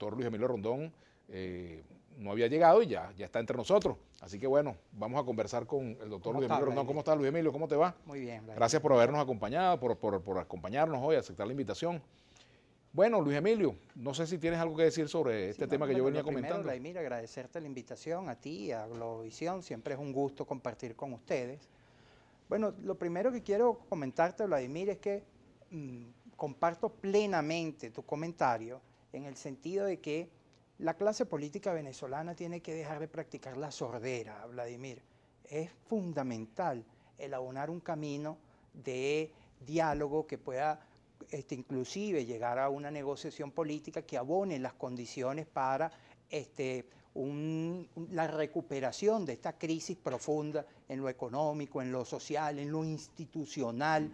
doctor Luis Emilio Rondón no había llegado y ya está entre nosotros. Así que bueno, vamos a conversar con el doctor Luis Emilio Rondón. ¿Cómo estás, Luis Emilio? ¿Cómo te va? Muy bien. Gracias por habernos acompañado, por acompañarnos hoy, aceptar la invitación. Bueno, Luis Emilio, no sé si tienes algo que decir sobre este tema que yo venía comentando. Vladimir, agradecerte la invitación a ti y a Globovisión. Siempre es un gusto compartir con ustedes. Bueno, lo primero que quiero comentarte, Vladimir, es que comparto plenamente tu comentario en el sentido de que la clase política venezolana tiene que dejar de practicar la sordera, Vladimir. Es fundamental el abonar un camino de diálogo que pueda inclusive llegar a una negociación política que abone las condiciones para la recuperación de esta crisis profunda en lo económico, en lo social, en lo institucional,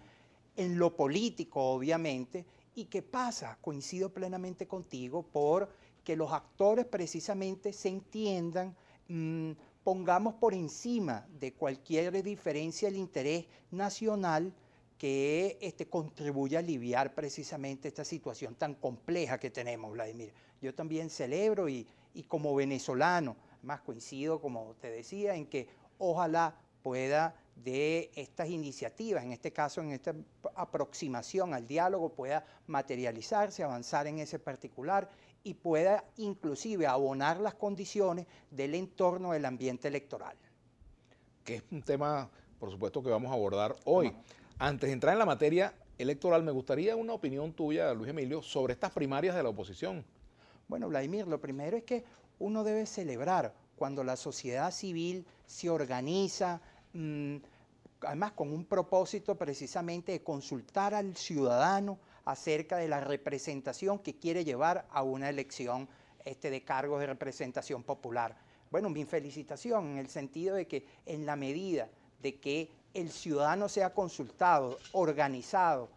en lo político, obviamente, y que pasa, coincido plenamente contigo, por que los actores precisamente se entiendan, pongamos por encima de cualquier diferencia el interés nacional que contribuya a aliviar precisamente esta situación tan compleja que tenemos, Vladimir. Yo también celebro y como venezolano, más coincido, como te decía, en que ojalá pueda de estas iniciativas, en este caso, en esta aproximación al diálogo, pueda materializarse, avanzar en ese particular y pueda inclusive abonar las condiciones del entorno del ambiente electoral. Que es un tema, por supuesto, que vamos a abordar hoy. Antes de entrar en la materia electoral, me gustaría una opinión tuya, Luis Emilio, sobre estas primarias de la oposición. Bueno, Vladimir, lo primero es que uno debe celebrar cuando la sociedad civil se organiza, además con un propósito precisamente de consultar al ciudadano acerca de la representación que quiere llevar a una elección de cargos de representación popular. Bueno, mi felicitación en el sentido de que en la medida de que el ciudadano sea consultado, organizado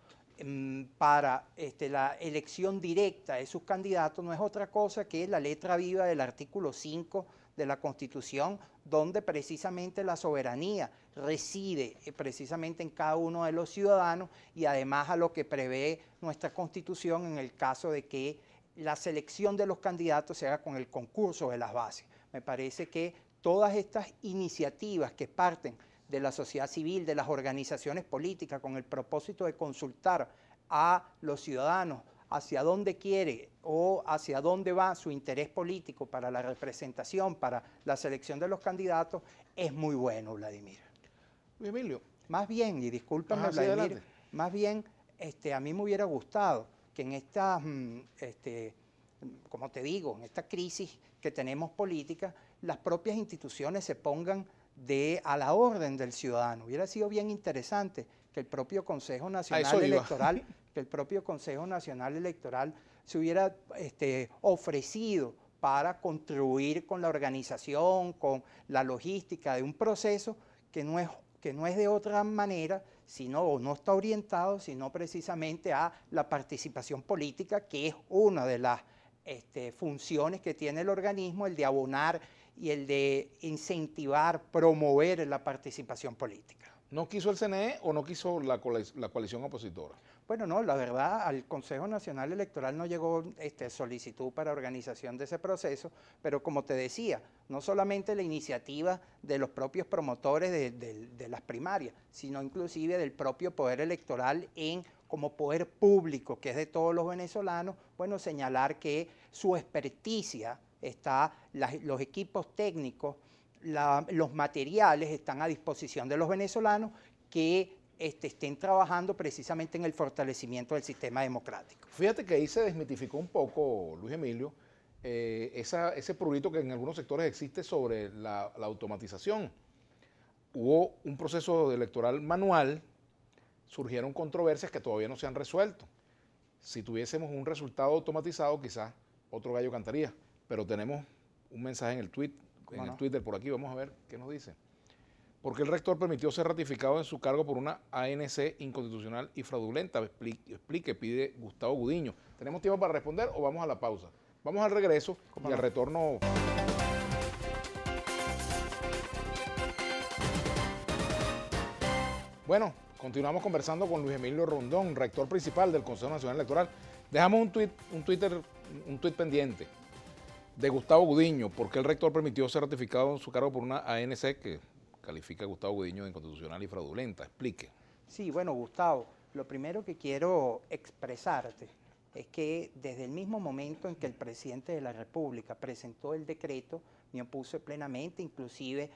para la elección directa de sus candidatos, no es otra cosa que la letra viva del artículo 5 de la Constitución, donde precisamente la soberanía reside precisamente en cada uno de los ciudadanos y además a lo que prevé nuestra Constitución en el caso de que la selección de los candidatos se haga con el concurso de las bases. Me parece que todas estas iniciativas que parten de la sociedad civil, de las organizaciones políticas, con el propósito de consultar a los ciudadanos hacia dónde quiere o hacia dónde va su interés político para la representación, para la selección de los candidatos, es muy bueno, Vladimir. Luis Emilio. Más bien, y discúlpame, Vladimir, más bien a mí me hubiera gustado que en esta, como te digo, en esta crisis que tenemos política, las propias instituciones se pongan a la orden del ciudadano. Hubiera sido bien interesante que el propio Consejo Nacional Electoral, se hubiera ofrecido para contribuir con la organización, con la logística de un proceso que no es de otra manera, o no está orientado, sino precisamente a la participación política, que es una de las funciones que tiene el organismo, el de abonar y el de incentivar, promover la participación política. ¿No quiso el CNE o no quiso la coalición opositora? Bueno, no, la verdad, al Consejo Nacional Electoral no llegó solicitud para organización de ese proceso, pero como te decía, no solamente la iniciativa de los propios promotores de las primarias, sino inclusive del propio poder electoral como poder público, que es de todos los venezolanos, bueno, señalar que su experticia los equipos técnicos, los materiales están a disposición de los venezolanos que estén trabajando precisamente en el fortalecimiento del sistema democrático. Fíjate que ahí se desmitificó un poco, Luis Emilio, ese prurito que en algunos sectores existe sobre la automatización. Hubo un proceso electoral manual, surgieron controversias que todavía no se han resuelto. Si tuviésemos un resultado automatizado, quizás otro gallo cantaría, pero tenemos un mensaje en el Twitter por aquí, vamos a ver qué nos dice. ¿Por qué el rector permitió ser ratificado en su cargo por una ANC inconstitucional y fraudulenta? Explique, pide Gustavo Gudiño. ¿Tenemos tiempo para responder o vamos a la pausa? Vamos al regreso y al retorno. Bueno, continuamos conversando con Luis Emilio Rondón, rector principal del Consejo Nacional Electoral. Dejamos un tuit pendiente. de Gustavo Gudiño, ¿por qué el rector permitió ser ratificado en su cargo por una ANC que califica a Gustavo Gudiño de inconstitucional y fraudulenta? Explique. Sí, bueno, Gustavo, lo primero que quiero expresarte es que desde el mismo momento en que el presidente de la República presentó el decreto, me opuse plenamente, inclusive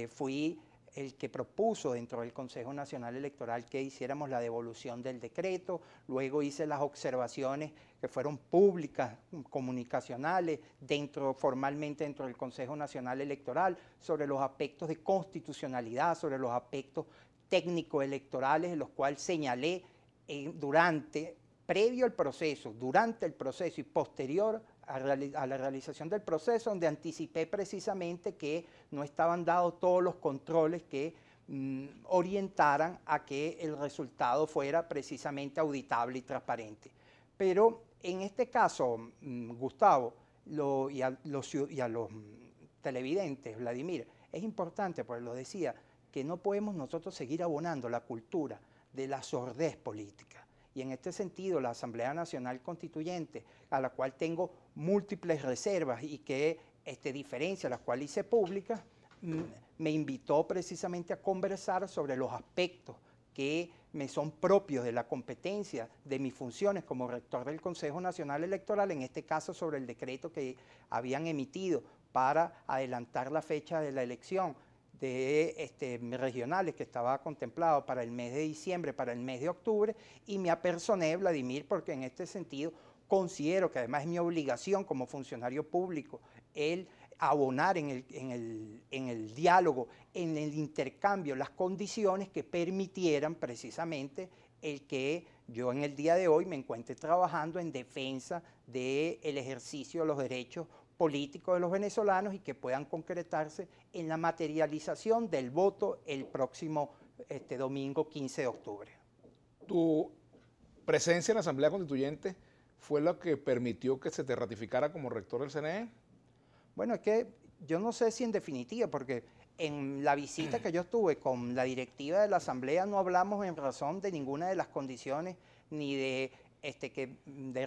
fui el que propuso dentro del Consejo Nacional Electoral que hiciéramos la devolución del decreto, luego hice las observaciones que fueron públicas, comunicacionales, formalmente dentro del Consejo Nacional Electoral, sobre los aspectos de constitucionalidad, sobre los aspectos técnico-electorales, los cuales señalé previo al proceso, durante el proceso y posterior a la realización del proceso, donde anticipé precisamente que no estaban dados todos los controles que orientaran a que el resultado fuera precisamente auditable y transparente. Pero en este caso, Gustavo, y a los televidentes, Vladimir, es importante, pues lo decía, que no podemos nosotros seguir abonando la cultura de la sordez política. Y en este sentido, la Asamblea Nacional Constituyente, a la cual tengo múltiples reservas y que diferencias, las cuales hice públicas, me invitó precisamente a conversar sobre los aspectos que me son propios de la competencia de mis funciones como rector del Consejo Nacional Electoral, en este caso sobre el decreto que habían emitido para adelantar la fecha de la elección de regionales que estaba contemplado para el mes de diciembre, para el mes de octubre, y me apersoné, Vladimir, porque en este sentido considero que además es mi obligación como funcionario público el abonar en el diálogo, en el intercambio, las condiciones que permitieran precisamente el que yo en el día de hoy me encuentre trabajando en defensa del ejercicio de los derechos políticos de los venezolanos y que puedan concretarse en la materialización del voto el próximo domingo 15 de octubre. Tu presencia en la Asamblea Constituyente fue lo que permitió que se te ratificara como rector del CNE. Bueno, es que yo no sé si en definitiva, porque en la visita que yo tuve con la directiva de la Asamblea no hablamos en razón de ninguna de las condiciones ni de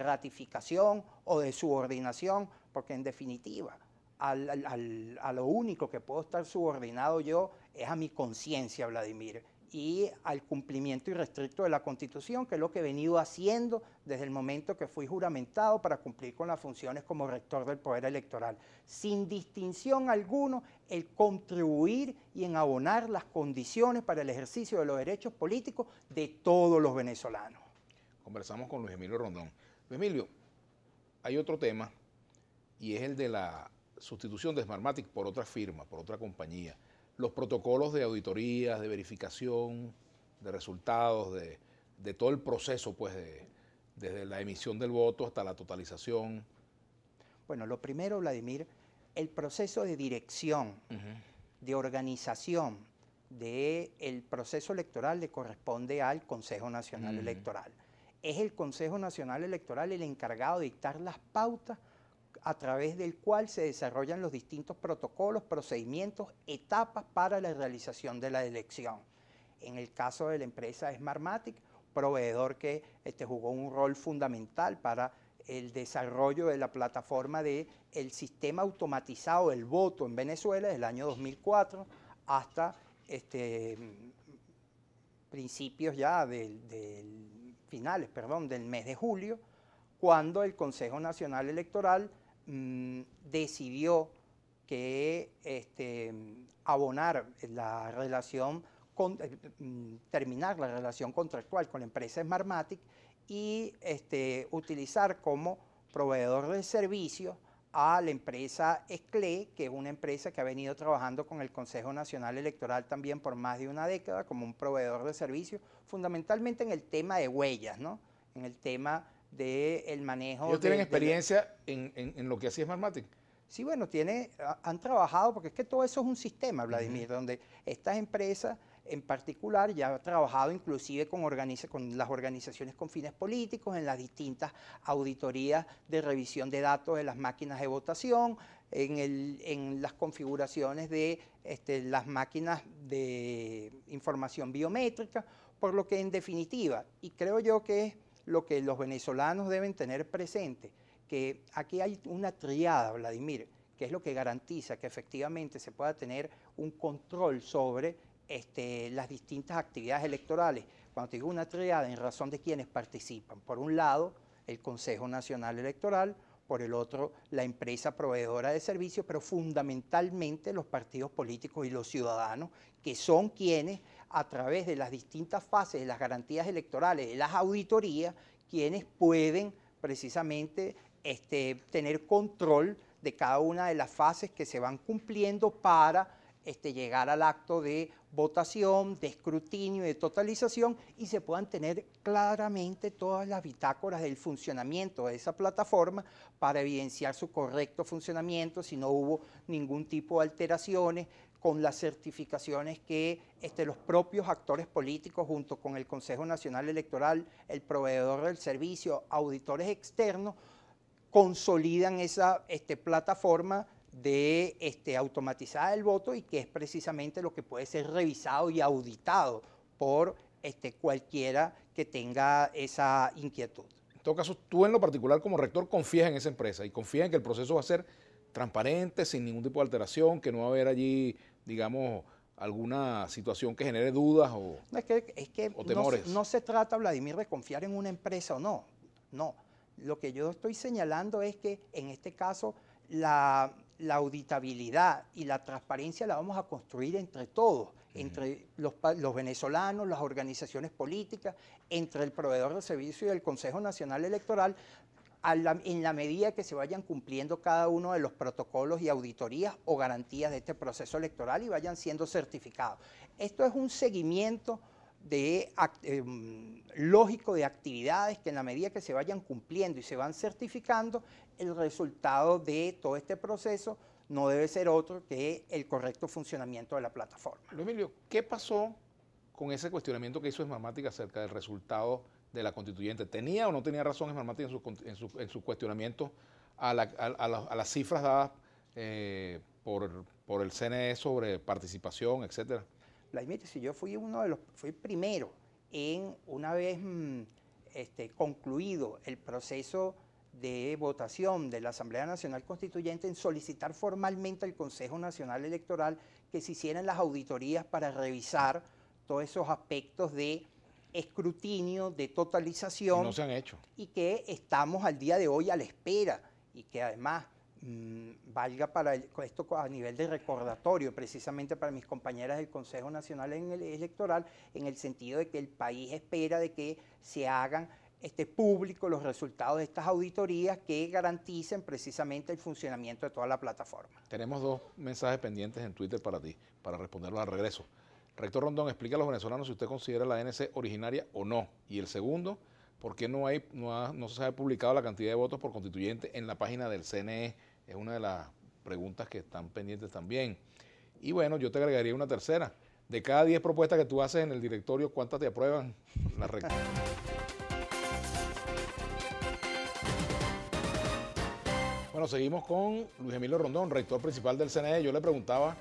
ratificación o de subordinación, porque en definitiva a lo único que puedo estar subordinado yo es a mi conciencia, Vladimir, y al cumplimiento irrestricto de la Constitución, que es lo que he venido haciendo desde el momento que fui juramentado para cumplir con las funciones como rector del Poder Electoral. Sin distinción alguna, el contribuir y en abonar las condiciones para el ejercicio de los derechos políticos de todos los venezolanos. Conversamos con Luis Emilio Rondón. Luis Emilio, hay otro tema y es el de la sustitución de Smartmatic por otra firma, por otra compañía. Los protocolos de auditorías, de verificación, de resultados, de todo el proceso, pues, desde la emisión del voto hasta la totalización. Bueno, lo primero, Vladimir, el proceso de dirección, de organización del proceso electoral le corresponde al Consejo Nacional Electoral. Es el Consejo Nacional Electoral el encargado de dictar las pautas a través del cual se desarrollan los distintos protocolos, procedimientos, etapas para la realización de la elección. En el caso de la empresa Smartmatic, proveedor que jugó un rol fundamental para el desarrollo de la plataforma del sistema automatizado del voto en Venezuela desde el año 2004 hasta principios ya finales del mes de julio, cuando el Consejo Nacional Electoral decidió que abonar la relación, terminar la relación contractual con la empresa Smartmatic y utilizar como proveedor de servicios a la empresa SCLE, que es una empresa que ha venido trabajando con el Consejo Nacional Electoral también por más de una década como un proveedor de servicios, fundamentalmente en el tema de huellas, ¿no? En el tema del manejo. ¿Ellos tienen experiencia en lo que hacía Smartmatic? Sí, bueno, han trabajado, porque es que todo eso es un sistema, Vladimir, donde estas empresas en particular ya han trabajado inclusive con las organizaciones con fines políticos, en las distintas auditorías de revisión de datos de las máquinas de votación, en las configuraciones de las máquinas de información biométrica, por lo que en definitiva, y creo yo que es lo que los venezolanos deben tener presente, que aquí hay una triada, Vladimir, que es lo que garantiza que efectivamente se pueda tener un control sobre las distintas actividades electorales. Cuando te digo una triada, en razón de quienes participan. Por un lado, el Consejo Nacional Electoral, por el otro, la empresa proveedora de servicios, pero fundamentalmente los partidos políticos y los ciudadanos, que son quienes, a través de las distintas fases de las garantías electorales, de las auditorías, quienes pueden precisamente tener control de cada una de las fases que se van cumpliendo para llegar al acto de votación, de escrutinio y de totalización, y se puedan tener claramente todas las bitácoras del funcionamiento de esa plataforma para evidenciar su correcto funcionamiento, si no hubo ningún tipo de alteraciones, con las certificaciones que los propios actores políticos, junto con el Consejo Nacional Electoral, el proveedor del servicio, auditores externos, consolidan esa plataforma de automatizada del voto, y que es precisamente lo que puede ser revisado y auditado por cualquiera que tenga esa inquietud. En todo caso, tú en lo particular como rector confías en esa empresa y confías en que el proceso va a ser transparente, sin ningún tipo de alteración, que no va a haber allí, digamos, alguna situación que genere dudas o, o temores. No se trata, Vladimir, de confiar en una empresa o no. No. Lo que yo estoy señalando es que en este caso la auditabilidad y la transparencia la vamos a construir entre todos, entre los venezolanos, las organizaciones políticas, entre el proveedor de servicio y el Consejo Nacional Electoral, en la medida que se vayan cumpliendo cada uno de los protocolos y auditorías o garantías de este proceso electoral y vayan siendo certificados. Esto es un seguimiento lógico de actividades que en la medida que se vayan cumpliendo y se van certificando, el resultado de todo este proceso no debe ser otro que el correcto funcionamiento de la plataforma. Luis Emilio, ¿qué pasó con ese cuestionamiento que hizo Smartmatic acerca del resultado de la constituyente? ¿Tenía o no tenía razón Smartmatic en su cuestionamiento a las cifras dadas por el CNE sobre participación, etcétera? Vladimir, si yo fui fui primero en, una vez concluido el proceso de votación de la Asamblea Nacional Constituyente, en solicitar formalmente al Consejo Nacional Electoral que se hicieran las auditorías para revisar todos esos aspectos de escrutinio, de totalización. Y no se han hecho. Y que estamos al día de hoy a la espera, y que además valga para esto a nivel de recordatorio, precisamente para mis compañeras del Consejo Nacional Electoral, en el sentido de que el país espera de que se hagan públicos los resultados de estas auditorías que garanticen precisamente el funcionamiento de toda la plataforma. Tenemos dos mensajes pendientes en Twitter para ti, para responderlos al regreso. Rector Rondón, explica a los venezolanos si usted considera la ANC originaria o no. Y el segundo, ¿por qué no se ha publicado la cantidad de votos por constituyente en la página del CNE? Es una de las preguntas que están pendientes también. Y bueno, yo te agregaría una tercera. De cada 10 propuestas que tú haces en el directorio, ¿cuántas te aprueban? La recta. Bueno, seguimos con Luis Emilio Rondón, rector principal del CNE. Yo le preguntaba,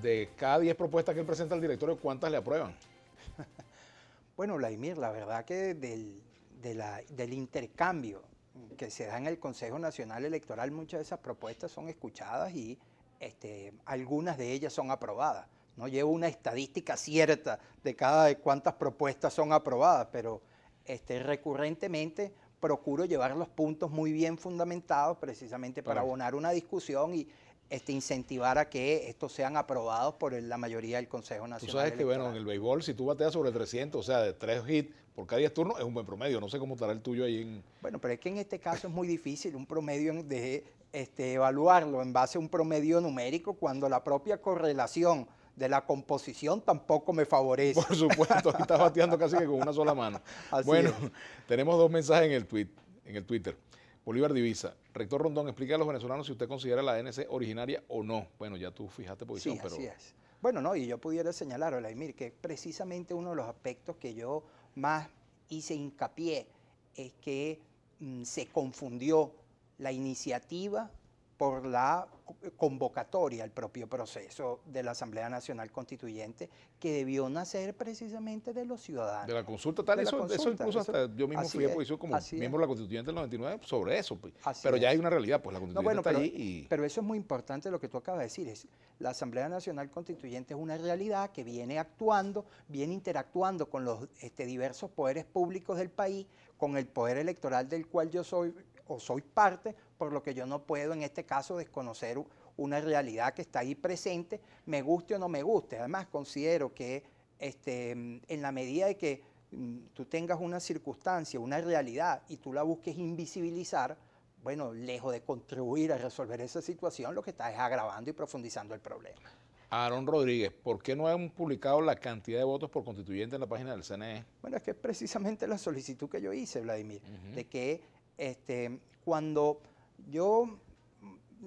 de cada 10 propuestas que él presenta al directorio, ¿cuántas le aprueban? Bueno, Vladimir, la verdad que del intercambio que se da en el Consejo Nacional Electoral, muchas de esas propuestas son escuchadas y algunas de ellas son aprobadas. No llevo una estadística cierta de cuántas propuestas son aprobadas, pero recurrentemente procuro llevar los puntos muy bien fundamentados precisamente para abonar una discusión y incentivar a que estos sean aprobados por la mayoría del Consejo Nacional. Tú sabes que, bueno, en el béisbol, si tú bateas sobre 300, o sea, de 3 hits por cada 10 turnos, es un buen promedio. No sé cómo estará el tuyo ahí en... Bueno, pero es que en este caso es muy difícil un promedio de evaluarlo en base a un promedio numérico cuando la propia correlación de la composición tampoco me favorece. Por supuesto, aquí estás bateando casi que con una sola mano. Bueno, tenemos dos mensajes en el Twitter. Bolívar Divisa, rector Rondón, explica a los venezolanos si usted considera la ANC originaria o no. Bueno, ya tú fijaste posición, sí, pero... así es. Bueno, no, y yo pudiera señalar, Vladimir, que precisamente uno de los aspectos que yo más hice hincapié es que se confundió la iniciativa por la convocatoria al propio proceso de la Asamblea Nacional Constituyente, que debió nacer precisamente de los ciudadanos. De la consulta tal, De la eso consulta, incluso eso- hasta yo mismo así fui a es, posición como así es. miembro de la Constituyente del 99 sobre eso, pues. Así Pero ya hay es. una realidad, pues la No, Constituyente bueno, está allí y... pero eso es muy importante lo que tú acabas de decir. La Asamblea Nacional Constituyente es una realidad que viene actuando, viene interactuando con los diversos poderes públicos del país, con el poder electoral del cual yo soy o soy parte, por lo que yo no puedo en este caso desconocer una realidad que está ahí presente, me guste o no me guste. Además, considero que en la medida de que tú tengas una circunstancia, una realidad, y tú la busques invisibilizar, bueno, lejos de contribuir a resolver esa situación, lo que está es agravando y profundizando el problema. Aaron Rodríguez, ¿por qué no han publicado la cantidad de votos por constituyente en la página del CNE? Bueno, es que es precisamente la solicitud que yo hice, Vladimir, de que cuando yo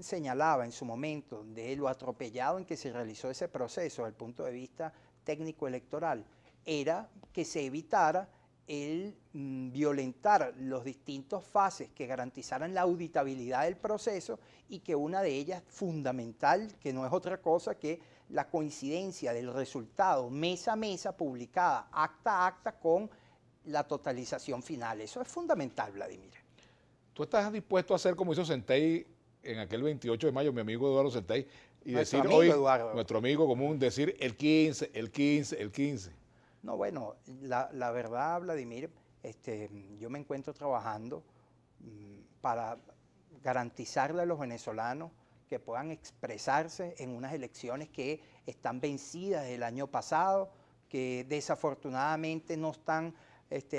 señalaba en su momento de lo atropellado en que se realizó ese proceso desde el punto de vista técnico electoral, era que se evitara el violentar los distintos fases que garantizaran la auditabilidad del proceso y que una de ellas fundamental, que no es otra cosa que la coincidencia del resultado mes a mesa publicada, acta a acta, con la totalización final. Eso es fundamental, Vladimir. ¿Tú estás dispuesto a hacer como hizo Centey en aquel 28 de mayo, mi amigo Eduardo Centey, y Nuestro decir amigo hoy, Eduardo. nuestro amigo común, decir el 15, el 15, el 15? No, bueno, la verdad, Vladimir, yo me encuentro trabajando para garantizarle a los venezolanos que puedan expresarse en unas elecciones que están vencidas el año pasado, que desafortunadamente no están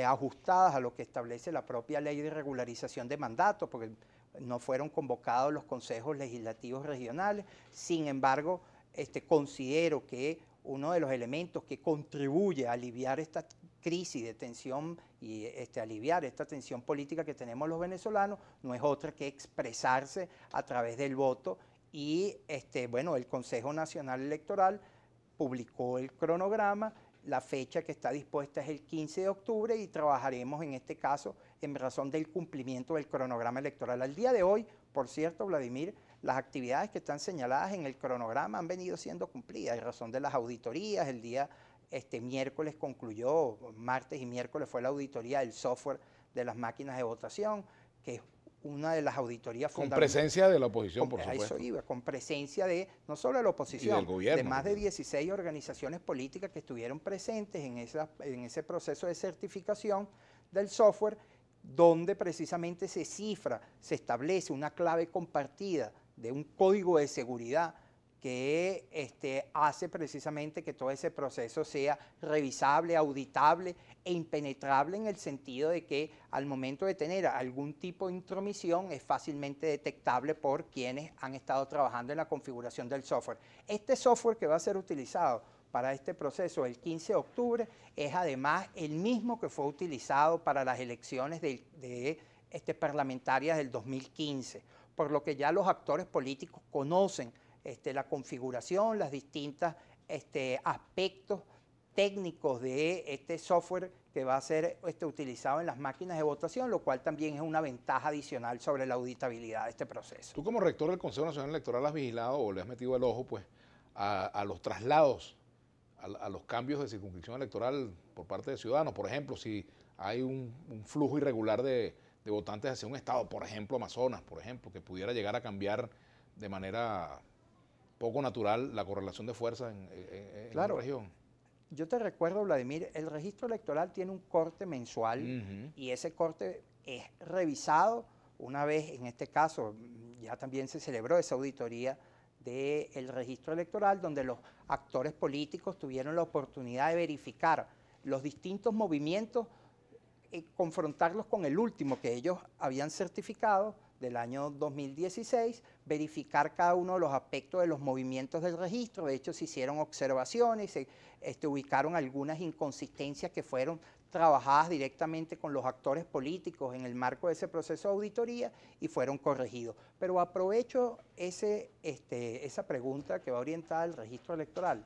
ajustadas a lo que establece la propia ley de regularización de mandatos, porque no fueron convocados los consejos legislativos regionales. Sin embargo, considero que uno de los elementos que contribuye a aliviar esta crisis de tensión y aliviar esta tensión política que tenemos los venezolanos no es otra que expresarse a través del voto y bueno, el Consejo Nacional Electoral publicó el cronograma, la fecha que está dispuesta es el 15 de octubre y trabajaremos en este caso en razón del cumplimiento del cronograma electoral. Al día de hoy, por cierto, Vladimir, las actividades que están señaladas en el cronograma han venido siendo cumplidas en razón de las auditorías. El día miércoles concluyó, martes y miércoles fue la auditoría del software de las máquinas de votación, que es una de las auditorías fundamentales. Con presencia de la oposición, por supuesto. Eso iba, con presencia de no solo de la oposición, del gobierno, de más de 16 organizaciones políticas que estuvieron presentes en ese proceso de certificación del software, donde precisamente se cifra, se establece una clave compartida de un código de seguridad que hace precisamente que todo ese proceso sea revisable, auditable e impenetrable, en el sentido de que al momento de tener algún tipo de intromisión es fácilmente detectable por quienes han estado trabajando en la configuración del software. Este software que va a ser utilizado para este proceso el 15 de octubre es además el mismo que fue utilizado para las elecciones parlamentarias del 2015, por lo que ya los actores políticos conocen la configuración, los distintos aspectos técnicos de este software que va a ser utilizado en las máquinas de votación, lo cual también es una ventaja adicional sobre la auditabilidad de este proceso. Tú como rector del Consejo Nacional Electoral has vigilado o le has metido el ojo pues a los traslados, a los cambios de circunscripción electoral por parte de ciudadanos. Por ejemplo, si hay un flujo irregular de votantes hacia un estado, por ejemplo Amazonas, por ejemplo, que pudiera llegar a cambiar de manera poco natural la correlación de fuerzas en la región. Yo te recuerdo, Vladimir, el registro electoral tiene un corte mensual y ese corte es revisado una vez, en este caso, ya también se celebró esa auditoría del registro electoral, donde los actores políticos tuvieron la oportunidad de verificar los distintos movimientos, confrontarlos con el último que ellos habían certificado del año 2016, verificar cada uno de los aspectos de los movimientos del registro. De hecho, se hicieron observaciones, se ubicaron algunas inconsistencias que fueron trabajadas directamente con los actores políticos en el marco de ese proceso de auditoría y fueron corregidos. Pero aprovecho esa pregunta que va orientada al registro electoral,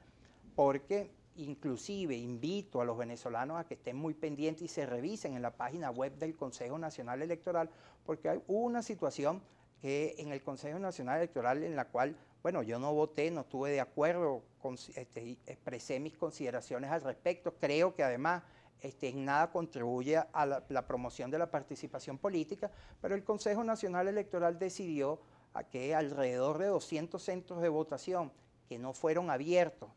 porque inclusive invito a los venezolanos a que estén muy pendientes y se revisen en la página web del Consejo Nacional Electoral, porque hubo una situación que en el Consejo Nacional Electoral, en la cual, bueno, yo no voté, no estuve de acuerdo, expresé mis consideraciones al respecto. Creo que además en nada contribuye a la promoción de la participación política, pero el Consejo Nacional Electoral decidió a que alrededor de 200 centros de votación que no fueron abiertos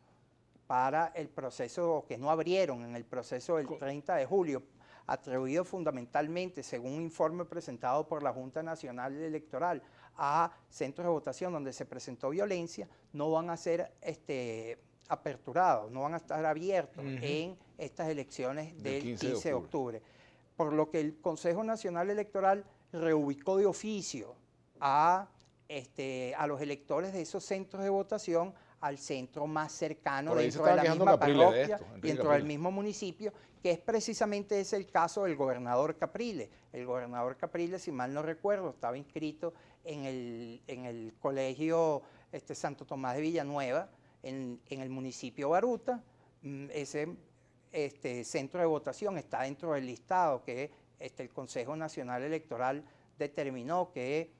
para el proceso, que no abrieron en el proceso del 30 de julio, atribuido fundamentalmente, según un informe presentado por la Junta Nacional Electoral, a centros de votación donde se presentó violencia, no van a ser aperturados, no van a estar abiertos en estas elecciones del 15 de octubre. Por lo que el Consejo Nacional Electoral reubicó de oficio a los electores de esos centros de votación al centro más cercano dentro de la misma parroquia, dentro del mismo municipio, que es precisamente ese el caso del gobernador Capriles. El gobernador Capriles, si mal no recuerdo, estaba inscrito en el colegio Santo Tomás de Villanueva, en el municipio Baruta. Ese centro de votación está dentro del listado que el Consejo Nacional Electoral determinó que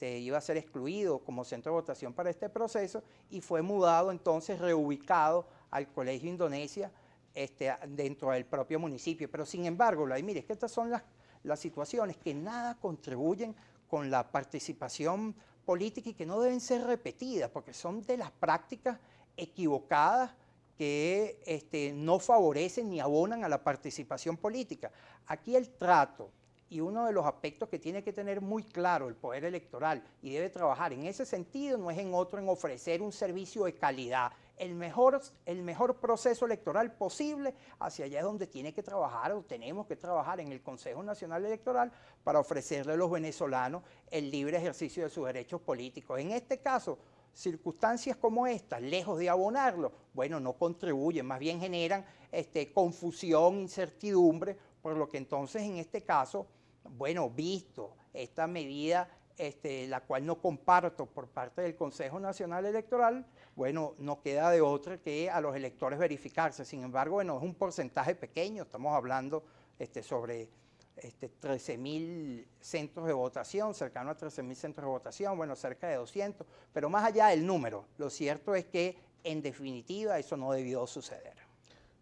iba a ser excluido como centro de votación para este proceso, y fue mudado entonces, reubicado al Colegio Indonesia dentro del propio municipio. Pero sin embargo, Vladimir, es que estas son las situaciones que nada contribuyen con la participación política y que no deben ser repetidas, porque son de las prácticas equivocadas que no favorecen ni abonan a la participación política. Aquí el trato y uno de los aspectos que tiene que tener muy claro el Poder Electoral y debe trabajar en ese sentido, no es en otro, en ofrecer un servicio de calidad, el mejor proceso electoral posible. Hacia allá es donde tiene que trabajar, o tenemos que trabajar en el Consejo Nacional Electoral, para ofrecerle a los venezolanos el libre ejercicio de sus derechos políticos. En este caso, circunstancias como estas, lejos de abonarlo, bueno, no contribuyen, más bien generan confusión, incertidumbre, por lo que entonces en este caso, bueno, visto esta medida, la cual no comparto por parte del Consejo Nacional Electoral, bueno, no queda de otra que a los electores verificarse. Sin embargo, bueno, es un porcentaje pequeño, estamos hablando sobre 13.000 centros de votación, cercano a 13.000 centros de votación, bueno, cerca de 200, pero más allá del número, lo cierto es que en definitiva eso no debió suceder.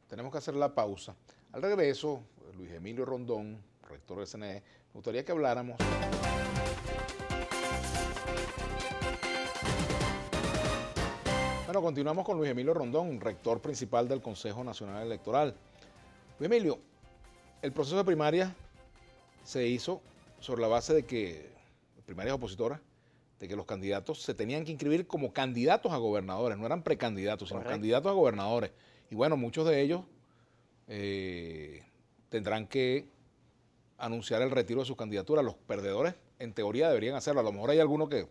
Tenemos que hacer la pausa. Al regreso, Luis Emilio Rondón, rector del CNE, me gustaría que habláramos. Bueno, continuamos con Luis Emilio Rondón, rector principal del Consejo Nacional Electoral. Luis Emilio, el proceso de primaria se hizo sobre la base de que, primarias opositoras, de que los candidatos se tenían que inscribir como candidatos a gobernadores, no eran precandidatos, sino candidatos a gobernadores. Y bueno, muchos de ellos tendrán que anunciar el retiro de sus candidaturas. Los perdedores, en teoría, deberían hacerlo. A lo mejor hay alguno que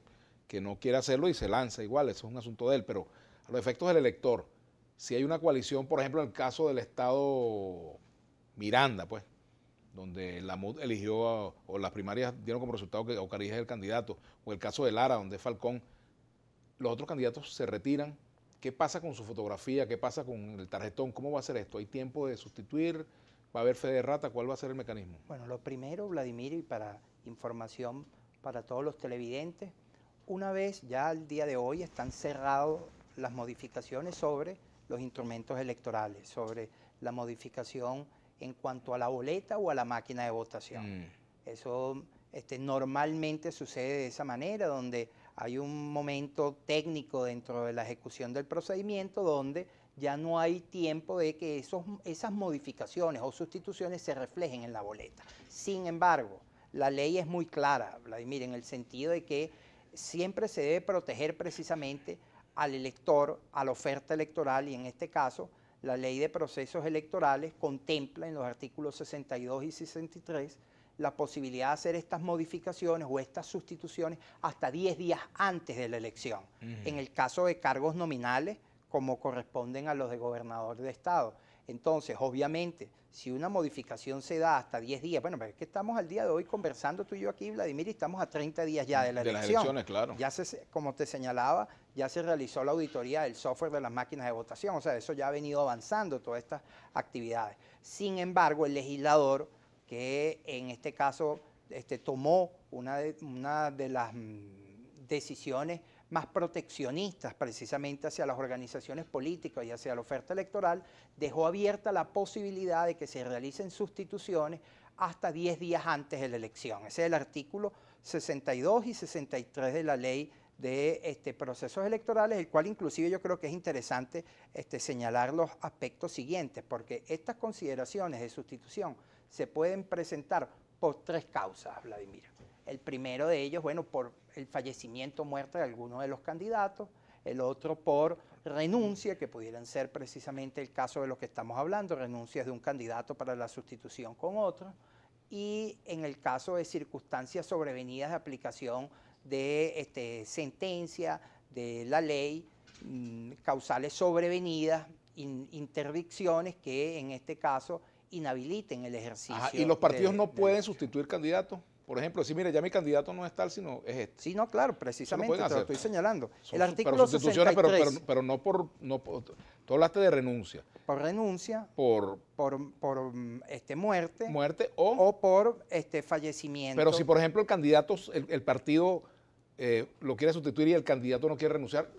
no quiere hacerlo y se lanza igual, eso es un asunto de él, pero a los efectos del elector, si hay una coalición, por ejemplo, en el caso del estado Miranda, pues, donde la MUD eligió, o las primarias dieron como resultado que Ocarija es el candidato, o el caso de Lara, donde es Falcón, los otros candidatos se retiran. ¿Qué pasa con su fotografía? ¿Qué pasa con el tarjetón? ¿Cómo va a ser esto? ¿Hay tiempo de sustituir? ¿Va a haber fe de rata? ¿Cuál va a ser el mecanismo? Bueno, lo primero, Vladimir, y para información para todos los televidentes, una vez ya al día de hoy están cerradas las modificaciones sobre los instrumentos electorales, sobre la modificación en cuanto a la boleta o a la máquina de votación. Eso normalmente sucede de esa manera, donde hay un momento técnico dentro de la ejecución del procedimiento donde ya no hay tiempo de que esas modificaciones o sustituciones se reflejen en la boleta. Sin embargo, la ley es muy clara, Vladimir, en el sentido de que siempre se debe proteger precisamente al elector, a la oferta electoral, y en este caso la ley de procesos electorales contempla en los artículos 62 y 63 la posibilidad de hacer estas modificaciones o estas sustituciones hasta 10 días antes de la elección. En el caso de cargos nominales, como corresponden a los de gobernador de estado. Entonces, obviamente, si una modificación se da hasta 10 días, bueno, pero es que estamos al día de hoy conversando tú y yo aquí, Vladimir, y estamos a 30 días ya de la elección. De las elecciones, claro. Ya como te señalaba, ya se realizó la auditoría del software de las máquinas de votación, o sea, eso ya ha venido avanzando, todas estas actividades. Sin embargo, el legislador, que en este caso tomó una de las decisiones más proteccionistas precisamente hacia las organizaciones políticas y hacia la oferta electoral, dejó abierta la posibilidad de que se realicen sustituciones hasta 10 días antes de la elección. Ese es el artículo 62 y 63 de la ley de procesos electorales, el cual inclusive yo creo que es interesante señalar los aspectos siguientes, porque estas consideraciones de sustitución se pueden presentar por 3 causas, Vladimir. El primero de ellos, bueno, por el fallecimiento o muerte de alguno de los candidatos, el otro por renuncia, que pudieran ser precisamente el caso de lo que estamos hablando, renuncias de un candidato para la sustitución con otro, y en el caso de circunstancias sobrevenidas de aplicación de sentencia, de la ley, causales sobrevenidas, interdicciones que en este caso inhabiliten el ejercicio. Ajá, ¿y los partidos no pueden sustituir candidatos? Por ejemplo, decir, mire, ya mi candidato no es tal, sino es este. Sí, no, claro, precisamente te lo estoy señalando. El artículo 63. Pero no por, tú hablaste de renuncia. Por renuncia, por muerte. Muerte o por fallecimiento. Pero si, por ejemplo, el candidato, el partido lo quiere sustituir y el candidato no quiere renunciar,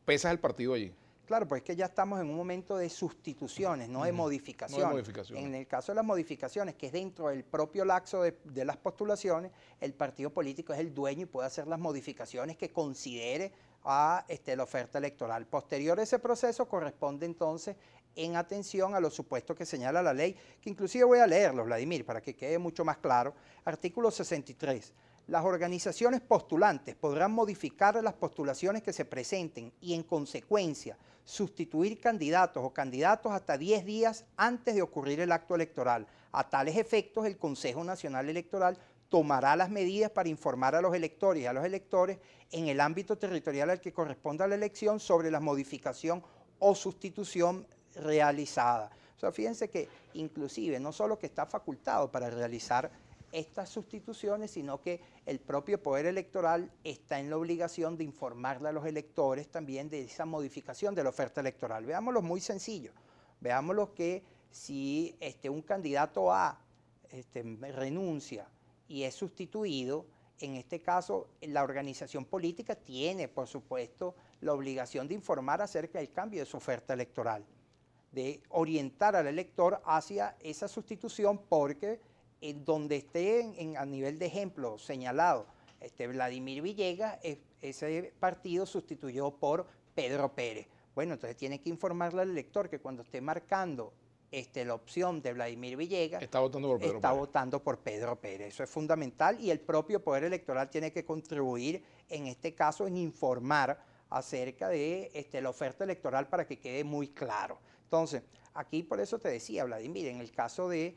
pesas el partido allí. Claro, pues es que ya estamos en un momento de sustituciones, no de modificaciones. No de modificaciones. En el caso de las modificaciones, que es dentro del propio lapso de las postulaciones, el partido político es el dueño y puede hacer las modificaciones que considere a la oferta electoral. Posterior a ese proceso corresponde entonces en atención a los supuestos que señala la ley, que inclusive voy a leerlos, Vladimir, para que quede mucho más claro. Artículo 63. Las organizaciones postulantes podrán modificar las postulaciones que se presenten y, en consecuencia, sustituir candidatos o candidatos hasta 10 días antes de ocurrir el acto electoral. A tales efectos, el Consejo Nacional Electoral tomará las medidas para informar a los electores y a los electores en el ámbito territorial al que corresponda la elección sobre la modificación o sustitución realizada. O sea, fíjense que inclusive no solo que está facultado para realizar estas sustituciones, sino que el propio Poder Electoral está en la obligación de informarle a los electores también de esa modificación de la oferta electoral. Veámoslo muy sencillo. Veámoslo que si un candidato A renuncia y es sustituido, en este caso la organización política tiene, por supuesto, la obligación de informar acerca del cambio de su oferta electoral, de orientar al elector hacia esa sustitución, porque en donde esté a nivel de ejemplo señalado Vladimir Villegas, ese partido sustituyó por Pedro Pérez. Bueno, entonces tiene que informarle al elector que cuando esté marcando la opción de Vladimir Villegas, está votando por Pedro Pérez. Eso es fundamental, y el propio Poder Electoral tiene que contribuir en este caso en informar acerca de la oferta electoral para que quede muy claro. Entonces, aquí por eso te decía, Vladimir, en el caso de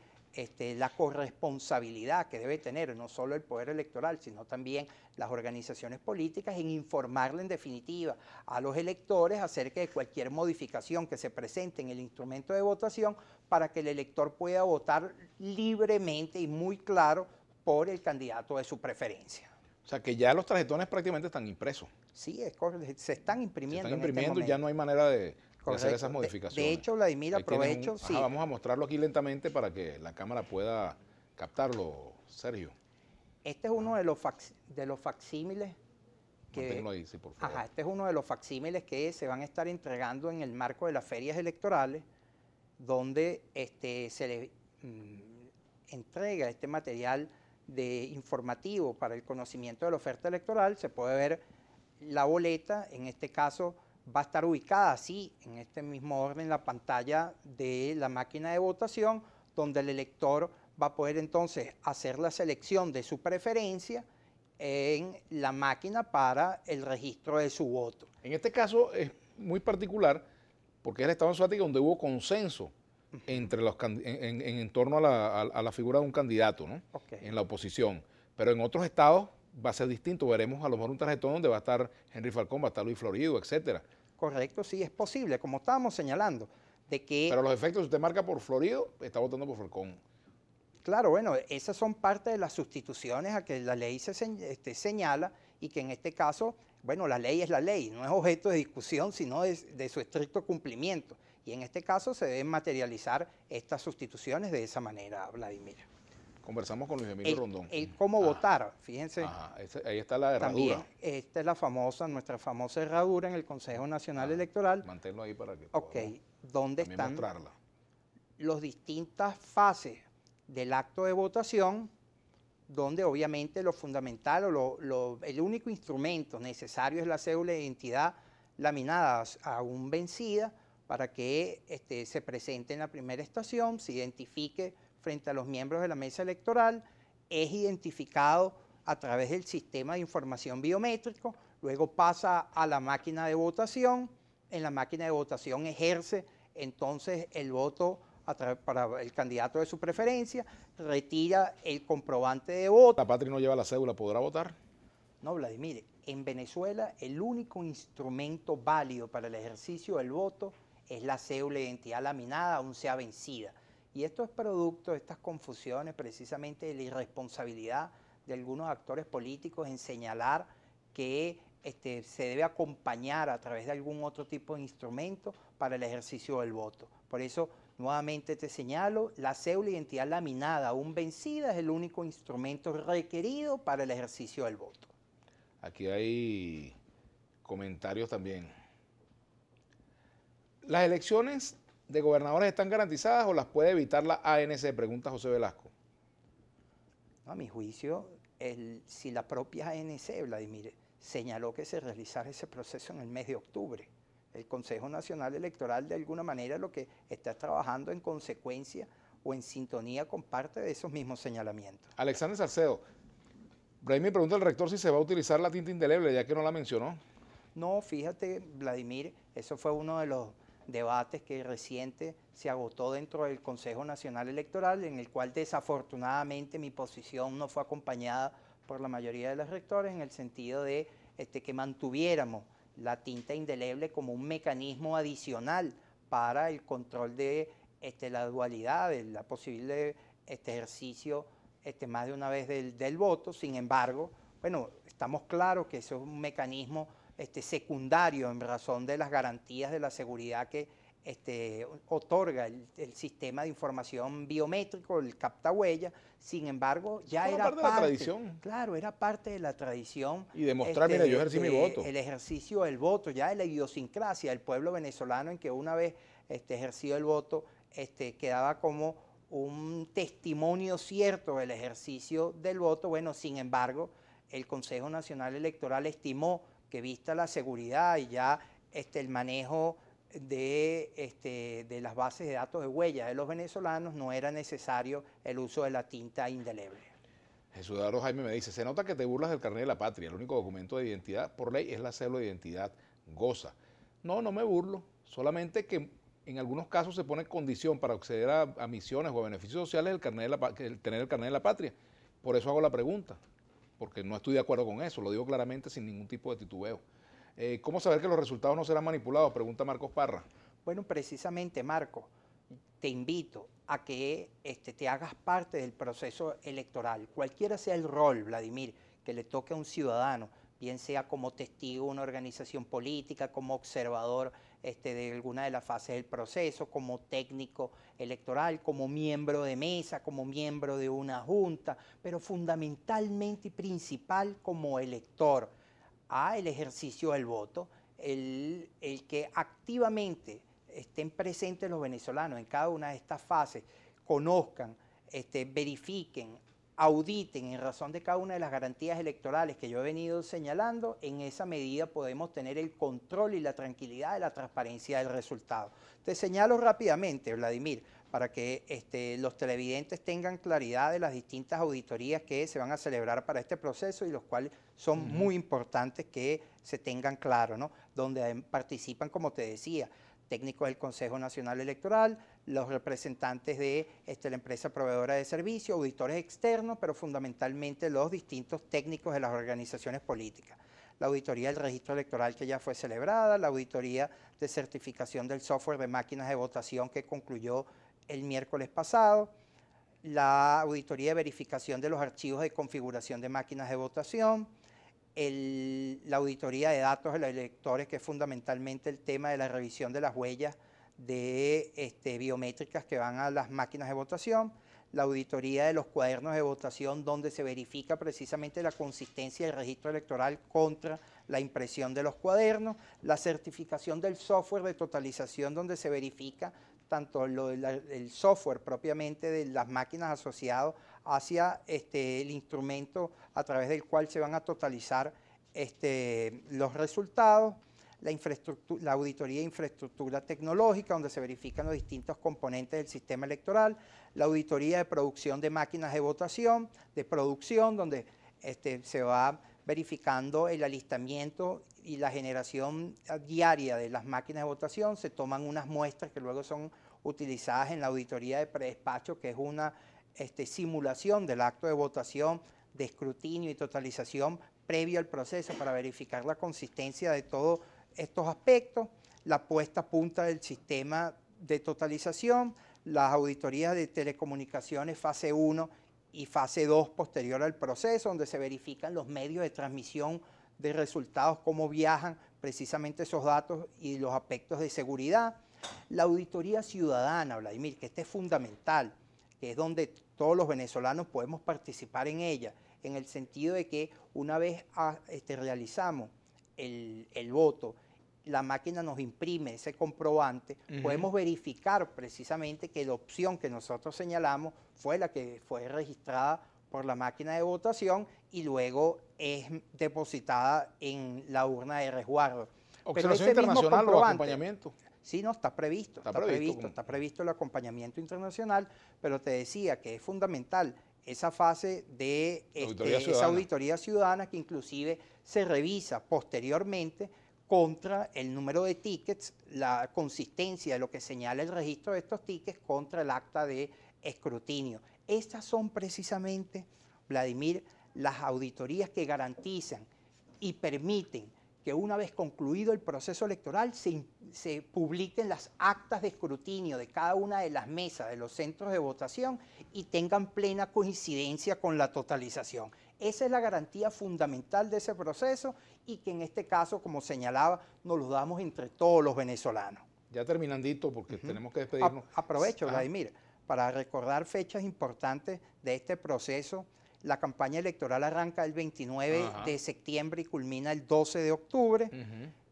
la corresponsabilidad que debe tener no solo el Poder Electoral, sino también las organizaciones políticas, en informarle en definitiva a los electores acerca de cualquier modificación que se presente en el instrumento de votación, para que el elector pueda votar libremente y muy claro por el candidato de su preferencia. O sea, que ya los tarjetones prácticamente están impresos. Sí, se están imprimiendo. Se están imprimiendo y ya no hay manera de hacer esas modificaciones. De hecho, Vladimir, aprovecho. Sí. Vamos a mostrarlo aquí lentamente para que la cámara pueda captarlo, Sergio. Este es uno de los facsímiles que... Manténlo ahí, sí, por favor. Ajá, este es uno de los facsímiles que se van a estar entregando en el marco de las ferias electorales, donde se le entrega este material informativo para el conocimiento de la oferta electoral. Se puede ver la boleta, en este caso va a estar ubicada así, en este mismo orden, en la pantalla de la máquina de votación, donde el elector va a poder entonces hacer la selección de su preferencia en la máquina para el registro de su voto. En este caso es muy particular porque es el estado en Sudáfrica donde hubo consenso entre en torno a la figura de un candidato, ¿no? Okay. En la oposición. Pero en otros estados va a ser distinto. Veremos a lo mejor un tarjetón donde va a estar Henry Falcón, va a estar Luis Florido, etcétera. Correcto, sí, es posible, como estábamos señalando, de que... Pero los efectos, si usted marca por Florido, está votando por Falcón. Claro, bueno, esas son parte de las sustituciones a que la ley se señala, y que en este caso, bueno, la ley es la ley, no es objeto de discusión, sino de su estricto cumplimiento. Y en este caso se deben materializar estas sustituciones de esa manera, Vladimir. Conversamos con Luis Emilio Rondón. El cómo votar, fíjense. Ajá, ahí está la herradura. También, esta es nuestra famosa herradura en el Consejo Nacional Electoral. Manténlo ahí para que Ok, donde están mostrarla. las distintas fases del acto de votación, donde obviamente lo fundamental o el único instrumento necesario es la cédula de identidad laminada aún vencida para que se presente en la primera estación, se identifique frente a los miembros de la mesa electoral, es identificado a través del sistema de información biométrico, luego pasa a la máquina de votación, en la máquina de votación ejerce entonces el voto para el candidato de su preferencia, retira el comprobante de voto. ¿La patria no lleva la cédula, podrá votar? No, Vladimir, en Venezuela el único instrumento válido para el ejercicio del voto es la cédula de identidad laminada, aún sea vencida. Y esto es producto de estas confusiones, precisamente de la irresponsabilidad de algunos actores políticos en señalar que se debe acompañar a través de algún otro tipo de instrumento para el ejercicio del voto. Por eso, nuevamente te señalo, la cédula de identidad laminada aún vencida es el único instrumento requerido para el ejercicio del voto. Aquí hay comentarios también. ¿Las elecciones de gobernadores están garantizadas o las puede evitar la ANC? Pregunta José Velasco. No, a mi juicio, si la propia ANC, Vladimir, señaló que se realizara ese proceso en el mes de octubre, el Consejo Nacional Electoral de alguna manera lo que está trabajando en consecuencia o en sintonía con parte de esos mismos señalamientos. Alexander Salcedo. Vladimir pregunta al rector si se va a utilizar la tinta indeleble, ya que no la mencionó. No, fíjate, Vladimir, eso fue uno de los debates que reciente se agotó dentro del Consejo Nacional Electoral, en el cual desafortunadamente mi posición no fue acompañada por la mayoría de los rectores, en el sentido de que mantuviéramos la tinta indeleble como un mecanismo adicional para el control de la dualidad, de la posible ejercicio más de una vez del voto. Sin embargo, bueno, estamos claros que eso es un mecanismo secundario en razón de las garantías de la seguridad que otorga el sistema de información biométrico, el captahuella. Sin embargo, ya era parte de la tradición. Claro, era parte de la tradición. Y demostrar, mira, yo ejercí mi voto. El ejercicio del voto, ya de la idiosincrasia del pueblo venezolano, en que una vez ejercido el voto, quedaba como un testimonio cierto del ejercicio del voto. Bueno, sin embargo, el Consejo Nacional Electoral estimó que vista la seguridad y ya el manejo de las bases de datos de huellas de los venezolanos, no era necesario el uso de la tinta indeleble. Jesús Eduardo Jaime me dice, se nota que te burlas del carnet de la patria, el único documento de identidad por ley es la cédula de identidad, goza. No, no me burlo, solamente que en algunos casos se pone condición para acceder a misiones o a beneficios sociales el tener el carnet de la patria. Por eso hago la pregunta, porque no estoy de acuerdo con eso, lo digo claramente sin ningún tipo de titubeo. ¿Cómo saber que los resultados no serán manipulados? Pregunta Marcos Parra. Bueno, precisamente, Marco, te invito a que te hagas parte del proceso electoral, cualquiera sea el rol, Vladimir, que le toque a un ciudadano, bien sea como testigo de una organización política, como observador de alguna de las fases del proceso, como técnico electoral, como miembro de mesa, como miembro de una junta, pero fundamentalmente y principal como elector el ejercicio del voto, el que activamente estén presentes los venezolanos en cada una de estas fases, conozcan, verifiquen, auditen en razón de cada una de las garantías electorales que yo he venido señalando. En esa medida podemos tener el control y la tranquilidad de la transparencia del resultado. Te señalo rápidamente, Vladimir, para que los televidentes tengan claridad de las distintas auditorías que se van a celebrar para este proceso y los cuales son muy importantes que se tengan claro, ¿no? Donde participan, como te decía, técnicos del Consejo Nacional Electoral, los representantes de la empresa proveedora de servicios, auditores externos, pero fundamentalmente los distintos técnicos de las organizaciones políticas. La auditoría del registro electoral que ya fue celebrada, la auditoría de certificación del software de máquinas de votación que concluyó el miércoles pasado, la auditoría de verificación de los archivos de configuración de máquinas de votación, la auditoría de datos de los electores, que es fundamentalmente el tema de la revisión de las huellas biométricas que van a las máquinas de votación, la auditoría de los cuadernos de votación, donde se verifica precisamente la consistencia del registro electoral contra la impresión de los cuadernos, la certificación del software de totalización, donde se verifica tanto el software propiamente de las máquinas asociadas hacia el instrumento a través del cual se van a totalizar los resultados, la auditoría de infraestructura tecnológica, donde se verifican los distintos componentes del sistema electoral, la auditoría de producción de máquinas de votación, de producción, donde se va verificando el alistamiento y la generación diaria de las máquinas de votación, se toman unas muestras que luego son utilizadas en la auditoría de predespacho, que es una simulación del acto de votación, de escrutinio y totalización previo al proceso para verificar la consistencia de todos estos aspectos, la puesta a punta del sistema de totalización, las auditorías de telecomunicaciones fase 1 y fase 2 posterior al proceso, donde se verifican los medios de transmisión de resultados, cómo viajan precisamente esos datos y los aspectos de seguridad. La auditoría ciudadana, Vladimir, que es fundamental, que es donde todos los venezolanos podemos participar en ella, en el sentido de que una vez realizamos el voto, la máquina nos imprime ese comprobante, podemos verificar precisamente que la opción que nosotros señalamos fue la que fue registrada por la máquina de votación y luego es depositada en la urna de resguardo. ¿Observación internacional o acompañamiento? Sí, no, está previsto, está previsto el acompañamiento internacional, pero te decía que es fundamental esa fase de esa auditoría ciudadana que inclusive se revisa posteriormente contra el número de tickets, la consistencia de lo que señala el registro de estos tickets contra el acta de escrutinio. Estas son precisamente, Vladimir, las auditorías que garantizan y permiten que una vez concluido el proceso electoral se publiquen las actas de escrutinio de cada una de las mesas de los centros de votación y tengan plena coincidencia con la totalización. Esa es la garantía fundamental de ese proceso y que en este caso, como señalaba, nos lo damos entre todos los venezolanos. Ya terminandito, porque tenemos que despedirnos. Aprovecho, Vladimir, para recordar fechas importantes de este proceso. La campaña electoral arranca el 29 de septiembre y culmina el 12 de octubre.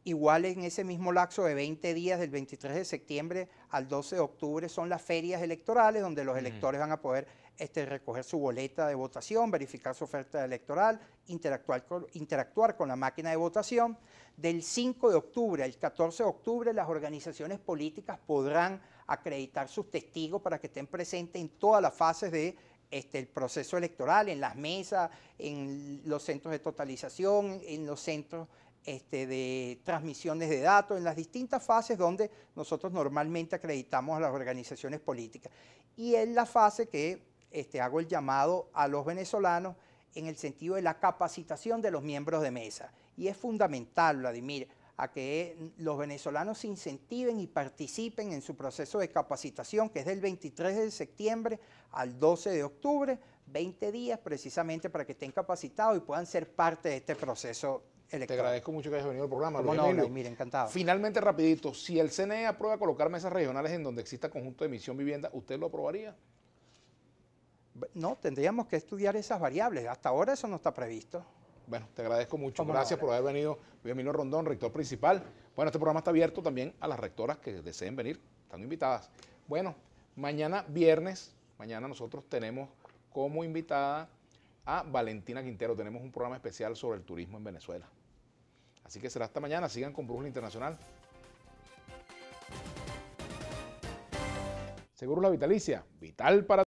Igual en ese mismo lapso de 20 días, del 23 de septiembre al 12 de octubre, son las ferias electorales, donde los electores van a poder recoger su boleta de votación, verificar su oferta electoral, interactuar con la máquina de votación. Del 5 de octubre al 14 de octubre, las organizaciones políticas podrán acreditar sus testigos para que estén presentes en todas las fases de el proceso electoral, en las mesas, en los centros de totalización, en los centros de transmisiones de datos, en las distintas fases donde nosotros normalmente acreditamos a las organizaciones políticas. Y es la fase que hago el llamado a los venezolanos en el sentido de la capacitación de los miembros de mesa. Y es fundamental, Vladimir, a que los venezolanos se incentiven y participen en su proceso de capacitación, que es del 23 de septiembre al 12 de octubre, 20 días precisamente para que estén capacitados y puedan ser parte de este proceso electoral. Te agradezco mucho que hayas venido al programa. ¿Cómo no, Vladimir? Encantado. Finalmente, rapidito, si el CNE aprueba colocar mesas regionales en donde exista conjunto de emisión vivienda, ¿usted lo aprobaría? No, tendríamos que estudiar esas variables. Hasta ahora eso no está previsto. Bueno, te agradezco mucho. Gracias por haber venido. Emilio Rondón, rector principal. Bueno, este programa está abierto también a las rectoras que deseen venir. Están invitadas. Bueno, mañana viernes, mañana nosotros tenemos como invitada a Valentina Quintero. Tenemos un programa especial sobre el turismo en Venezuela. Así que será hasta mañana. Sigan con Brújula Internacional. Seguros La Vitalicia. Vital para